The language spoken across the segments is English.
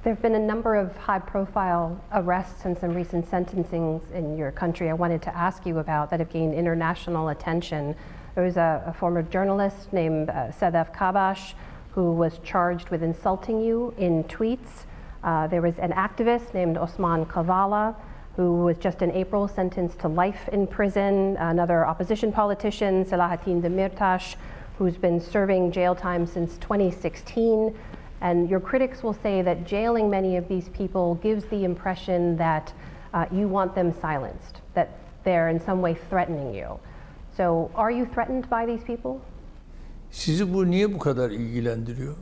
There have been a number of high-profile arrests and some recent sentencings in your country I wanted to ask you about that have gained international attention. There was a former journalist named Sedef Kabash who was charged with insulting you in tweets. There was an activist named Osman Kavala who was just in April sentenced to life in prison. Another opposition politician, Selahattin Demirtas, who's been serving jail time since 2016. And your critics will say that jailing many of these people gives the impression that you want them silenced, that they're in some way threatening you. So are you threatened by these people? Sizi bu niye bu kadar ilgilendiriyor?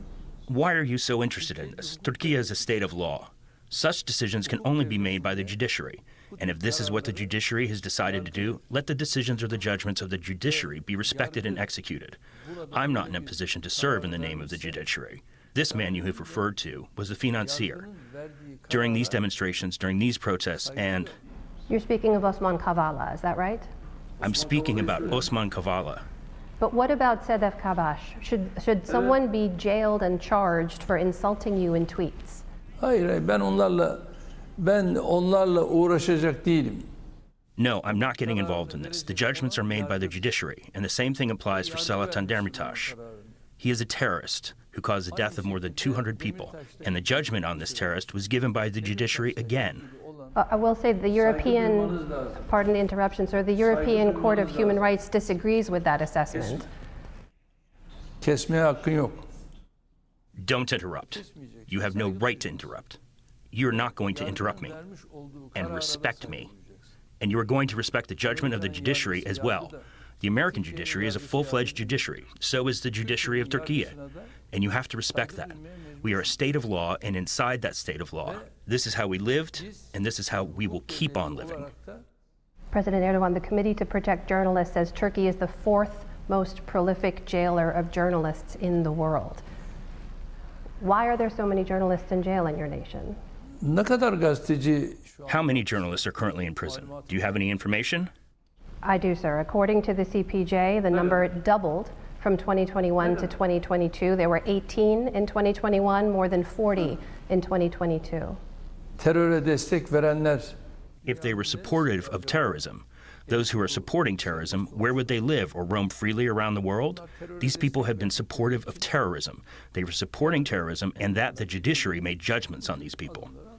Why are you so interested in this? Turkey is a state of law. Such decisions can only be made by the judiciary. And if this is what the judiciary has decided to do, let the decisions or the judgments of the judiciary be respected and executed. I'm not in a position to serve in the name of the judiciary. This man you have referred to was the financier. During these demonstrations, during these protests, and... You're speaking of Osman Kavala, is that right? I'm speaking about Osman Kavala. But what about Sedef Kabash? Should someone be jailed and charged for insulting you in tweets? Hayır, ben onlarla uğraşacak değilim. No, I'm not getting involved in this. The judgments are made by the judiciary, and the same thing applies for Selahattin Demirtas. He is a terrorist who caused the death of more than 200 people, and the judgment on this terrorist was given by the judiciary again. I will say the European, pardon the interruption, sir, the European Court of Human Rights disagrees with that assessment. Kesmeye hakkın yok. Don't interrupt. You have no right to interrupt. You're not going to interrupt me, and respect me. And you are going to respect the judgment of the judiciary as well. The American judiciary is a full-fledged judiciary. So is the judiciary of Turkey. And you have to respect that. We are a state of law, and inside that state of law, this is how we lived, and this is how we will keep on living. President Erdoğan, the Committee to Protect Journalists says Turkey is the fourth most prolific jailer of journalists in the world. Why are there so many journalists in jail in your nation? How many journalists are currently in prison? Do you have any information? I do, sir. According to the CPJ, the number doubled from 2021 to 2022. There were 18 in 2021, more than 40 in 2022. Teröre destek verenler. If they were supportive of terrorism, those who are supporting terrorism, where would they live or roam freely around the world? These people have been supportive of terrorism. They were supporting terrorism, and that the judiciary made judgments on these people.